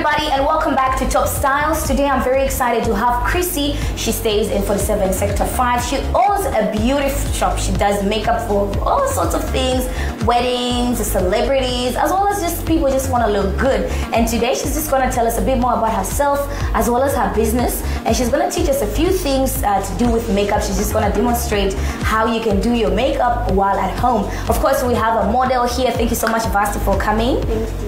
everybody, and welcome back to Top Styles. Today I'm very excited to have Chrissy. She stays in 47 Sector 5. She owns a beautiful shop. She does makeup for all sorts of things, weddings, celebrities, as well as just people just want to look good. And today she's just going to tell us a bit more about herself as well as her business. And she's going to teach us a few things to do with makeup. She's just going to demonstrate how you can do your makeup while at home. Of course, we have a model here. Thank you so much, Vasti, for coming. Thank you.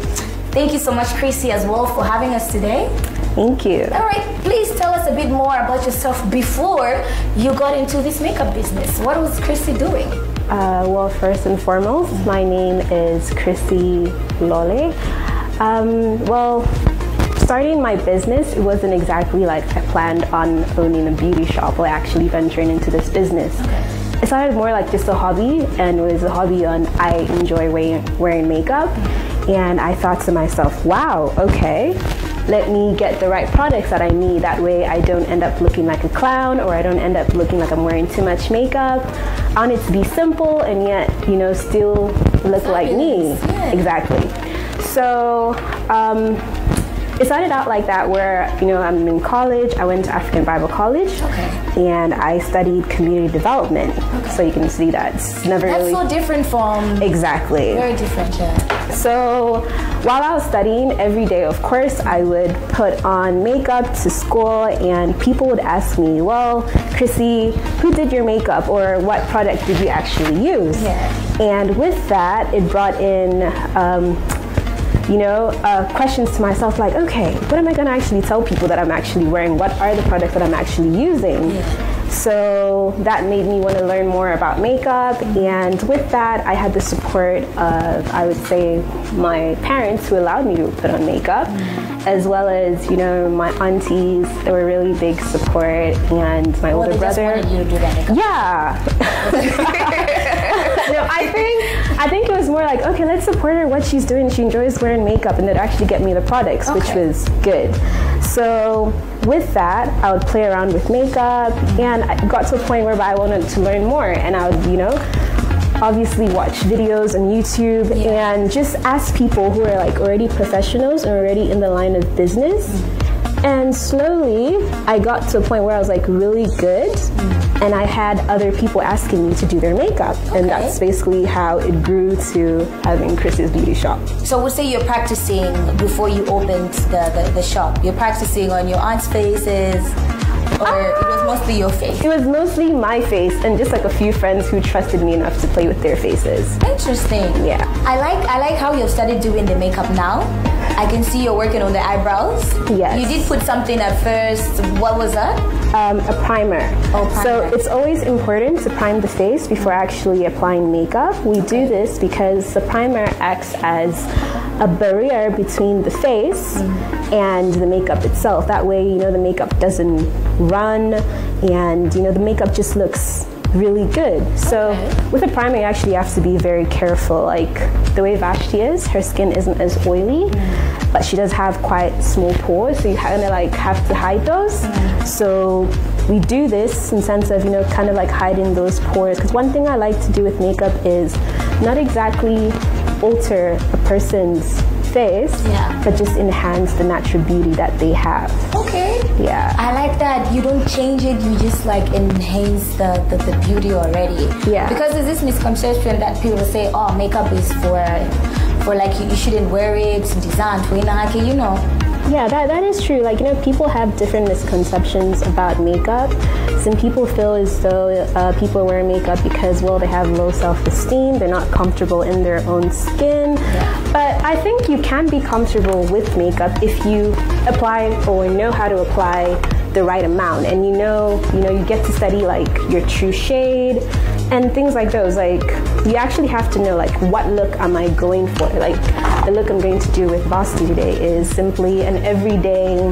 Thank you so much, Chrissy, as well, for having us today. Thank you. All right, please tell us a bit more about yourself before you got into this makeup business. What was Chrissy doing? Well, first and foremost, my name is Chrissy Lole. Well, starting my business, it wasn't exactly like I planned on owning a beauty shop or actually venturing into this business. Okay. It started more like just a hobby, and it was a hobby on I enjoy wearing makeup. And I thought to myself, wow, okay, let me get the right products that I need. That way I don't end up looking like a clown, or I don't end up looking like I'm wearing too much makeup. I want it to be simple and yet, you know, still look like me. Yeah. Exactly. So it started out like that, where, you know, I'm in college. I went to African Bible College. Okay. And I studied community development. Okay. So you can see that it's never really... That's so different from... Exactly. Very different, yeah. So while I was studying, every day, of course, I would put on makeup to school, and people would ask me, well, Chrissy, who did your makeup, or what product did you actually use? Yeah. And with that, it brought in you know, questions to myself like, okay, what am I going to actually tell people that I'm actually wearing? What are the products that I'm actually using? Yeah. So that made me want to learn more about makeup. And with that, I had the support of, I would say, my parents, who allowed me to put on makeup, as well as, you know, my aunties. They were really big support, and my older brother. Just wanted you to do that makeup. Yeah. No, I think it was more like, okay, let's support her, what she's doing. She enjoys wearing makeup, and they'd actually get me the products, which was good. So with that, I would play around with makeup, and I got to a point where I wanted to learn more, and I would, you know, obviously watch videos on YouTube and just ask people who are like already professionals and already in the line of business. And slowly, I got to a point where I was like really good, and I had other people asking me to do their makeup. And that's basically how it grew to having Chrissy's beauty shop. So we'll say you're practicing before you opened the shop. You're practicing on your aunt's faces, or it was mostly your face? It was mostly my face, and just like a few friends who trusted me enough to play with their faces. Interesting. Yeah. I like how you've started doing the makeup now. I can see you're working on the eyebrows. Yes. You did put something at first. What was that? A primer. Oh, primer. So it's always important to prime the face before actually applying makeup. We do this because the primer acts as a barrier between the face and the makeup itself. That way, you know, the makeup doesn't run, and, you know, the makeup just looks really good. So with a primer, you actually have to be very careful. Like the way Vashti is, her skin isn't as oily, but she does have quite small pores, so you kind of like have to hide those. So we do this in the sense of, you know, kind of like hiding those pores. Because one thing I like to do with makeup is not exactly alter a person's face, but just enhance the natural beauty that they have. Okay. Yeah. I like that you don't change it, you just like enhance the beauty already. Yeah. Because there's this misconception that people say, oh, makeup is for like you shouldn't wear it, design, you know. Yeah, that is true. Like, you know, people have different misconceptions about makeup. Some people feel as though people wear makeup because, well, they have low self-esteem, they're not comfortable in their own skin. But I think you can be comfortable with makeup if you apply or know how to apply the right amount, and you know, you get to study like your true shade and things like those. Like, you actually have to know, like, what look am I going for? Like, the look I'm going to do with Vasti today is simply an everyday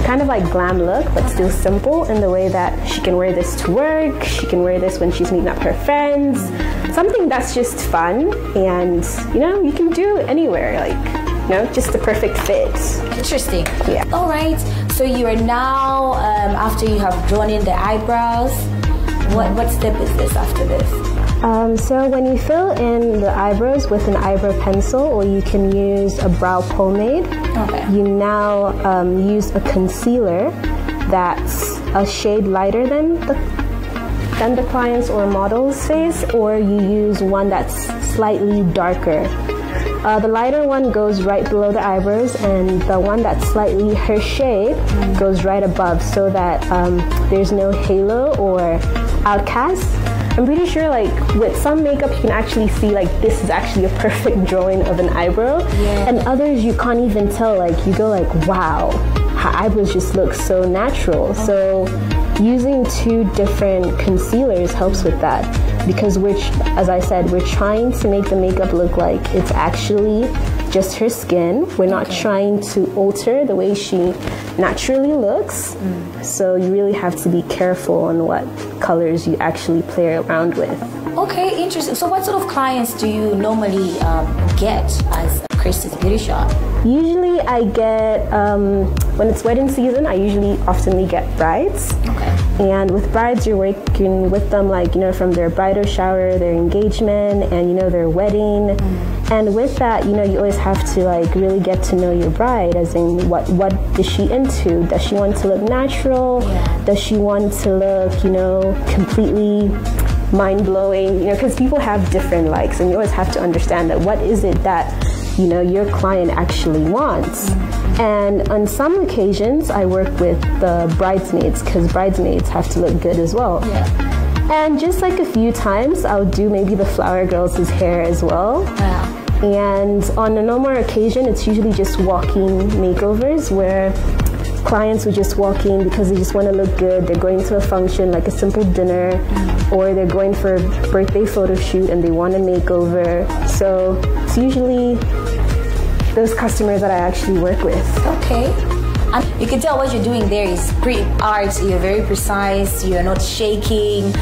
kind of like glam look, but still simple in the way that she can wear this to work, she can wear this when she's meeting up her friends, something that's just fun, and, you know, you can do anywhere, like, you know, just the perfect fit. Interesting. Yeah. All right. So you are now, after you have drawn in the eyebrows, what step is this after this? So when you fill in the eyebrows with an eyebrow pencil, or you can use a brow pomade, you now use a concealer that's a shade lighter than the client's or model's face, or you use one that's slightly darker. The lighter one goes right below the eyebrows, and the one that's slightly her shade goes right above, so that there's no halo or outcast. I'm pretty sure like with some makeup you can actually see like this is actually a perfect drawing of an eyebrow, and others you can't even tell, like you go like, wow, her eyebrows just look so natural. So using two different concealers helps with that, because as I said, we're trying to make the makeup look like it's actually just her skin. We're not trying to alter the way she naturally looks. So you really have to be careful on what colors you actually play around with. Okay, interesting. So what sort of clients do you normally get as Christy's Beauty Shop? Usually I get, when it's wedding season, I usually oftenly get brides. And with brides, you're working with them like, you know, from their bridal shower, their engagement, and, you know, their wedding. And with that, you know, you always have to like really get to know your bride, as in what is she into? Does she want to look natural? Does she want to look, you know, completely mind-blowing? You know, because people have different likes, and you always have to understand that what is it that, you know, your client actually wants. And on some occasions I work with the bridesmaids, because bridesmaids have to look good as well. And just like a few times I'll do maybe the flower girls' hair as well. And on a normal occasion it's usually just walk-in makeovers, where clients will just walk in because they just want to look good. They're going to a function like a simple dinner, or they're going for a birthday photo shoot and they want a makeover. So it's usually those customers that I actually work with. You can tell what you're doing there is pretty art. You're very precise. You're not shaking.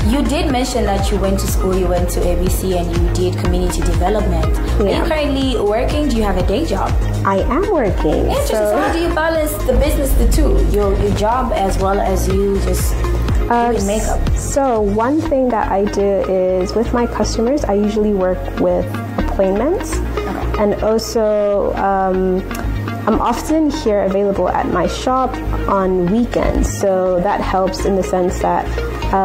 You did mention that you went to school, you went to ABC, and you did community development. Are you currently working? Do you have a day job? I am working. Interesting. So how do you balance the business, the two? Your job as well as you just doing makeup? So one thing that I do is with my customers, I usually work with appointments. And also, I'm often here available at my shop on weekends. So that helps in the sense that,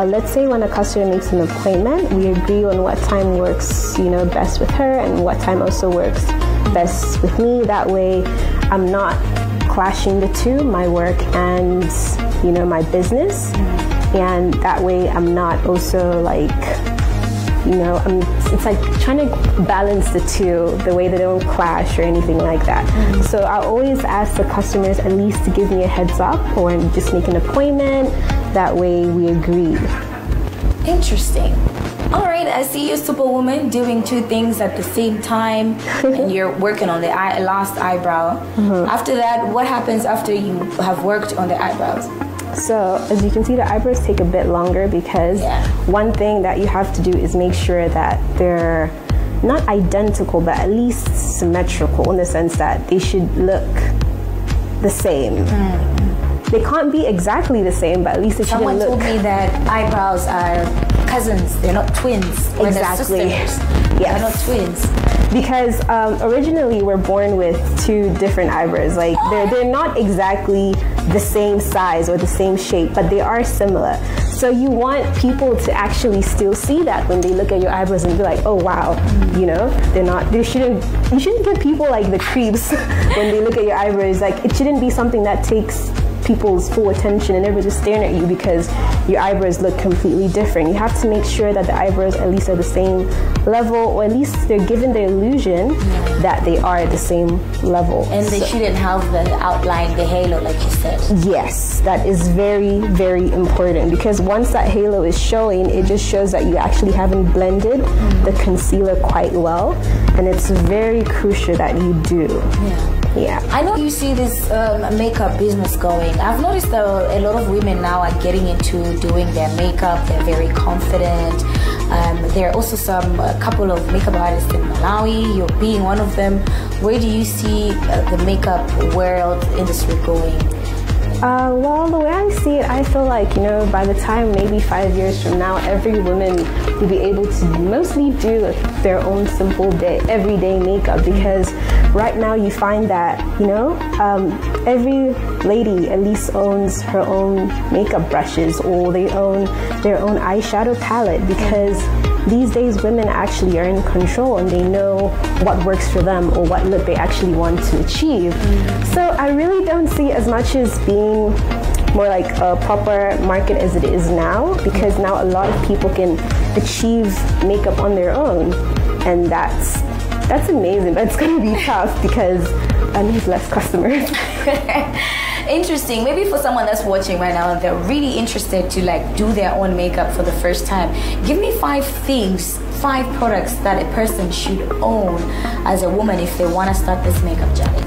let's say when a customer makes an appointment, we agree on what time works, you know, best with her, and what time also works best with me. That way, I'm not clashing the two, my work and, you know, my business. And that way, I'm not also like, you know, it's like trying to balance the two, the way they don't clash or anything like that. So I always ask the customers at least to give me a heads up, or just make an appointment. That way we agree. Interesting. All right, I see you, Superwoman, doing two things at the same time, and you're working on the last eyebrow. After that, what happens after you have worked on the eyebrows? So as you can see, the eyebrows take a bit longer, because one thing that you have to do is make sure that they're not identical, but at least symmetrical, in the sense that they should look the same. They can't be exactly the same, but at least they should look. Someone told me that eyebrows are cousins, they're not twins. Exactly. They're sisters. They're not twins. Because originally we're born with two different eyebrows. Like they're not exactly the same size or the same shape, but they are similar. So you want people to actually still see that when they look at your eyebrows and be like, oh wow, you know, you shouldn't give people like the creeps when they look at your eyebrows. Like it shouldn't be something that takes people's full attention and everybody's just staring at you because your eyebrows look completely different. You have to make sure that the eyebrows at least are the same level, or at least they're given the illusion that they are at the same level. And they shouldn't have the outline, the halo, like you said. Yes, that is very, very important, because once that halo is showing, it just shows that you actually haven't blended the concealer quite well, and it's very crucial that you do. Yeah. I know you see this makeup business going. I've noticed that a lot of women now are getting into doing their makeup. They're very confident. There are also a couple of makeup artists in Malawi. You're being one of them. Where do you see the makeup world industry going Well, the way I see it, I feel like, you know, by the time maybe 5 years from now, every woman will be able to mostly do their own simple everyday makeup, because right now you find that, you know, every lady at least owns her own makeup brushes, or they own their own eyeshadow palette, because these days women actually are in control and they know what works for them or what look they actually want to achieve. So I really don't see as much as being more like a proper market as it is now, because now a lot of people can achieve makeup on their own, and that's amazing, but it's going to be tough because I need less customers. Interesting. Maybe for someone that's watching right now and they're really interested to like do their own makeup for the first time, give me 5 products that a person should own as a woman if they want to start this makeup journey.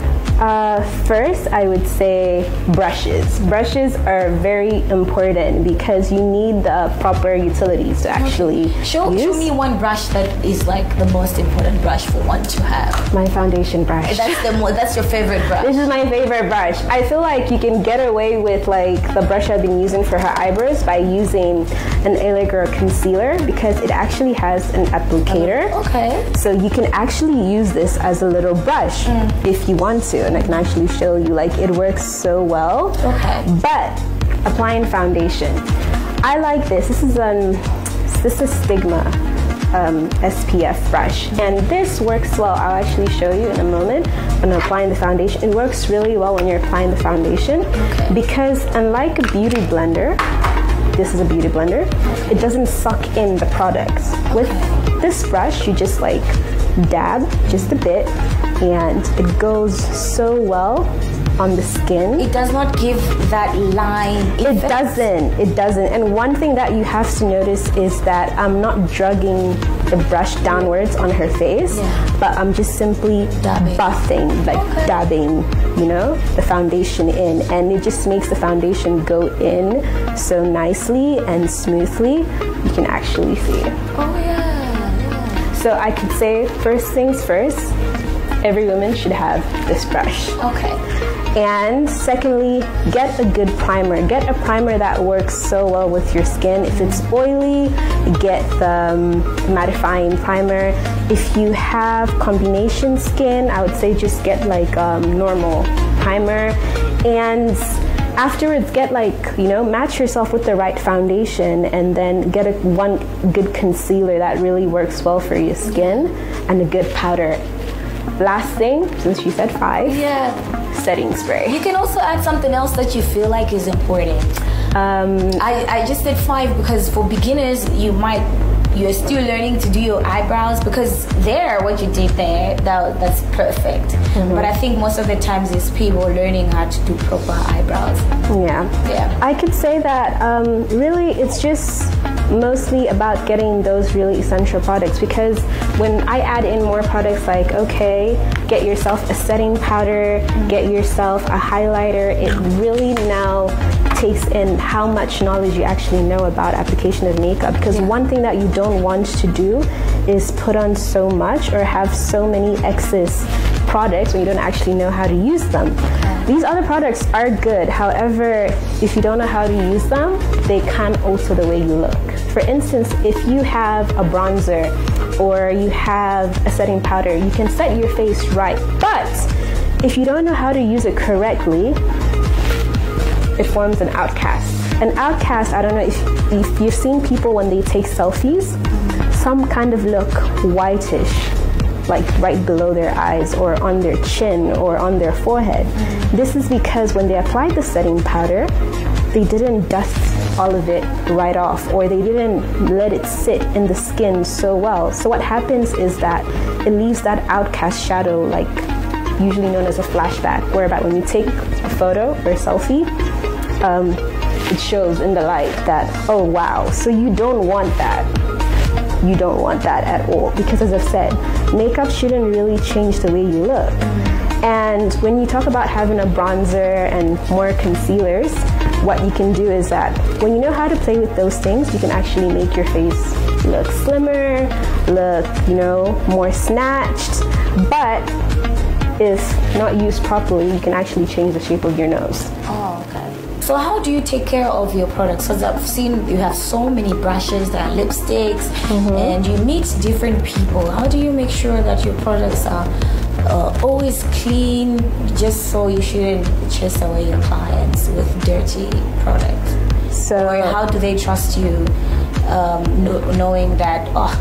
First, I would say brushes. Brushes are very important because you need the proper utilities to actually Show me one brush that is like the most important brush for one to have. My foundation brush. That's your favorite brush. This is my favorite brush. I feel like you can get away with like the brush I've been using for her eyebrows by using an Elegir concealer, because it actually has an applicator. Okay. So you can actually use this as a little brush if you want to, and I can actually show you, like, it works so well. Okay. But applying foundation, I like this. This is Stigma SPF brush, and this works well. I'll actually show you in a moment when I'm applying the foundation. It works really well when you're applying the foundation, because unlike a beauty blender, this is a beauty blender, it doesn't suck in the products. With this brush, you just like dab just a bit, and it goes so well on the skin. It does not give that line effect. It doesn't. And one thing that you have to notice is that I'm not drugging the brush downwards on her face, but I'm just simply buffing, like dabbing, you know, the foundation in, and it just makes the foundation go in so nicely and smoothly. You can actually see it. Oh yeah. So I could say, first things first, every woman should have this brush. Okay. And secondly, get a good primer. Get a primer that works so well with your skin. If it's oily, get the mattifying primer. If you have combination skin, I would say just get like normal primer. And afterwards, get like, you know, match yourself with the right foundation, and then get one good concealer that really works well for your skin, and a good powder. Last thing, since you said 5, setting spray. You can also add something else that you feel like is important. I just said 5 because for beginners, you're still learning to do your eyebrows, because what you did there, that's perfect. But I think most of the times it's people learning how to do proper eyebrows. Yeah. I could say that really it's just mostly about getting those really essential products, because when I add in more products, like, okay, get yourself a setting powder, get yourself a highlighter, it really now takes in how much knowledge you actually know about application of makeup, because one thing that you don't want to do is put on so much or have so many excess products when you don't actually know how to use them. These other products are good, however, if you don't know how to use them, they can alter the way you look. For instance, if you have a bronzer or you have a setting powder, you can set your face right, but if you don't know how to use it correctly, it forms an outcast. An outcast, I don't know if you've seen people when they take selfies, some kind of look whitish, like right below their eyes or on their chin or on their forehead. This is because when they applied the setting powder, they didn't dust all of it right off, or they didn't let it sit in the skin so well. So what happens is that it leaves that outcast shadow, like usually known as a flashback, whereby when you take a photo or a selfie, it shows in the light that, oh wow, so you don't want that. You don't want that at all, because as I've said, makeup shouldn't really change the way you look. And when you talk about having a bronzer and more concealers, what you can do is that when you know how to play with those things, you can actually make your face look slimmer, look, you know, more snatched. But if not used properly, you can actually change the shape of your nose. Oh, okay. So how do you take care of your products? Because I've seen you have so many brushes, there are lipsticks, and you meet different people. How do you make sure that your products are always clean, just so you shouldn't chase away your clients with dirty products? So, or how do they trust you, knowing that, oh,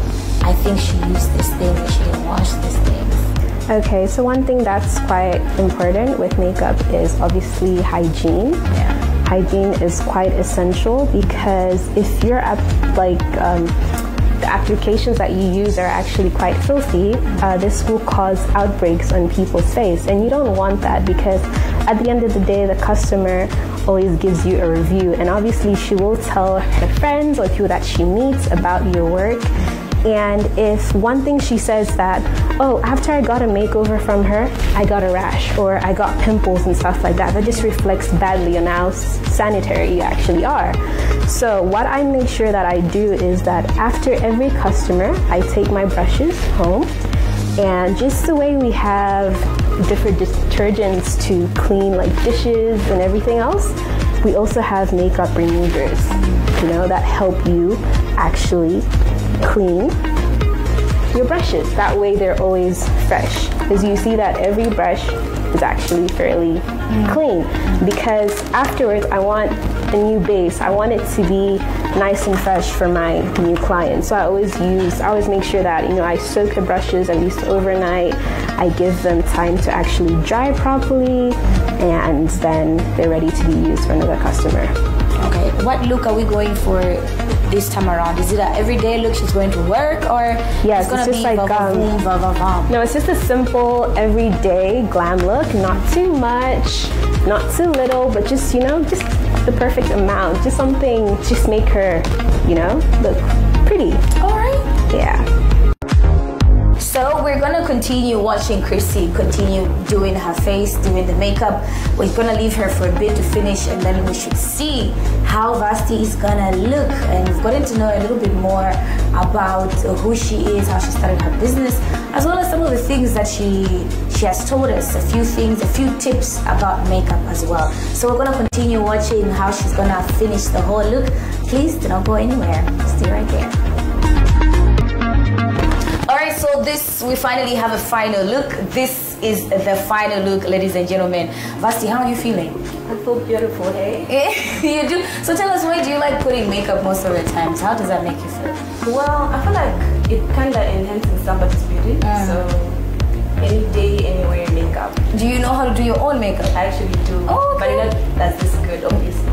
I think she used this thing, or she didn't wash this thing? Okay, so one thing that's quite important with makeup is obviously hygiene. Yeah. Hygiene is quite essential, because if you're at the applications that you use are actually quite filthy, this will cause outbreaks on people's face, and you don't want that, because at the end of the day, the customer always gives you a review, and obviously she will tell her friends or people that she meets about your work. And if one thing she says that, oh, after I got a makeover from her, I got a rash, or I got pimples and stuff like that, that just reflects badly on how sanitary you actually are. So what I make sure that I do is that after every customer, I take my brushes home, and just the way we have different detergents to clean like dishes and everything else, we also have makeup removers, you know, that help you actually clean your brushes. That way they're always fresh, because you see that every brush is actually fairly clean, because afterwards I want a new base. I want it to be nice and fresh for my new clients. So I always make sure that, you know, I soak the brushes at least overnight. I give them time to actually dry properly, and then they're ready to be used for another customer. Okay, what look are we going for this time around? Is it an everyday look she's going to work, or yes, it's going to be like no, it's just a simple everyday glam look, not too much, not too little, but just, you know, just the perfect amount, just something, just make her, you know, look pretty. All right. Yeah. So we're gonna continue watching Chrissy continue doing her face, doing the makeup. We're gonna leave her for a bit to finish, and then we should see how Vasti is gonna look. And we've gotten to know a little bit more about who she is, how she started her business, as well as some of the things that she has told us, a few things, a few tips about makeup as well. So we're gonna continue watching how she's gonna finish the whole look. Please do not go anywhere. Stay right there. Alright, so we finally have a final look. This is the final look, ladies and gentlemen. Vasti, how are you feeling? I feel beautiful, hey? You do? So tell us, why do you like putting makeup most of the times? How does that make you feel? Well, I feel like it kind of enhances somebody's beauty. So any day, anywhere, makeup. Do you know how to do your own makeup? I actually do. Oh, okay. But not that's this good, obviously.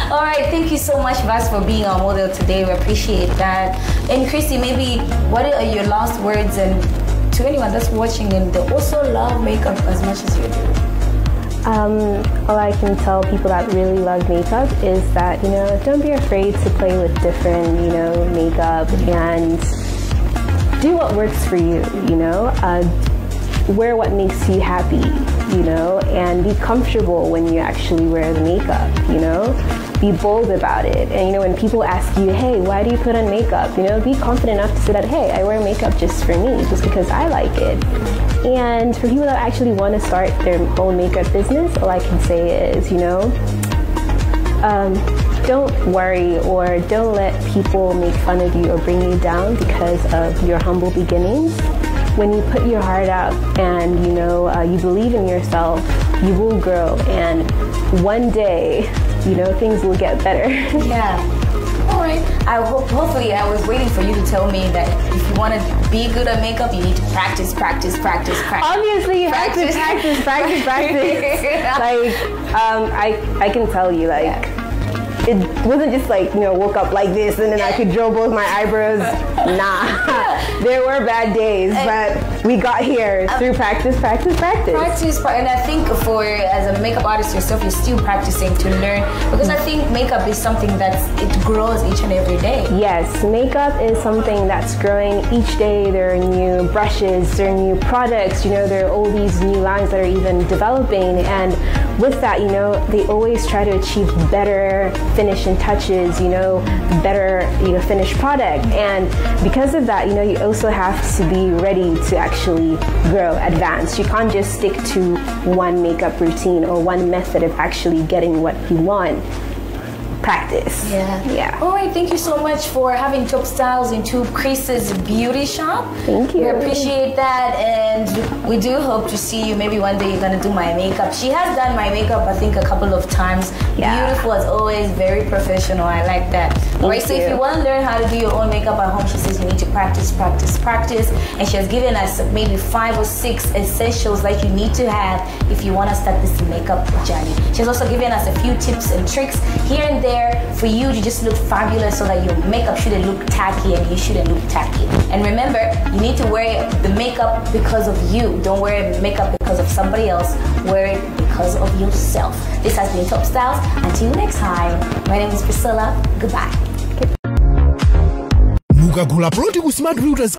All right, thank you so much, Vas, for being our model today. We appreciate that. And Chrissy, maybe what are your last words, and to anyone that's watching and they also love makeup as much as you do? All I can tell people that really love makeup is that, you know, don't be afraid to play with different, you know, makeup, and do what works for you, you know. Wear what makes you happy, you know, and be comfortable when you actually wear the makeup, you know. Be bold about it. And, you know, when people ask you, hey, why do you put on makeup? You know, be confident enough to say that, hey, I wear makeup just for me, just because I like it. And for people that actually want to start their own makeup business, all I can say is, you know, don't worry, or don't let people make fun of you or bring you down because of your humble beginnings. When you put your heart out and, you know, you believe in yourself, you will grow, and one day, you know, things will get better. Yeah. All right. Hopefully, I was waiting for you to tell me that if you want to be good at makeup, you need to practice. Obviously, you have to practice. Like, I can tell you, like, yeah. It wasn't just like, you know, woke up like this and then I could draw both my eyebrows. Nah, there were bad days, but we got here through practice. And I think as a makeup artist yourself, you're still practicing to learn, because I think makeup is something it grows each and every day. Yes, makeup is something that's growing each day. There are new brushes, there are new products, you know, there are all these new lines that are even developing, and with that, you know, they always try to achieve better finishing touches, you know, better, you know, finished product. And because of that, you know, you also have to be ready to actually grow, advance. You can't just stick to one makeup routine or one method of actually getting what you want. Practice. Yeah. All right, thank you so much for having Top Styles into Chris's beauty shop. Thank you. We appreciate that, and we do hope to see you. Maybe one day you're gonna do my makeup. She has done my makeup, I think, a couple of times. Yeah. Beautiful as always, very professional. I like that. All right, so if you want to learn how to do your own makeup at home, she says you need to practice, practice, practice, and she has given us maybe 5 or 6 essentials that you need to have if you want to start this makeup journey. She's also given us a few tips and tricks here and there for you to just look fabulous, so that your makeup shouldn't look tacky and you shouldn't look tacky. And remember, you need to wear the makeup because of you. Don't wear makeup because of somebody else. Wear it because of yourself. This has been Top Styles. Until next time, my name is Priscilla. Goodbye. Mukagula pronti ku smart routers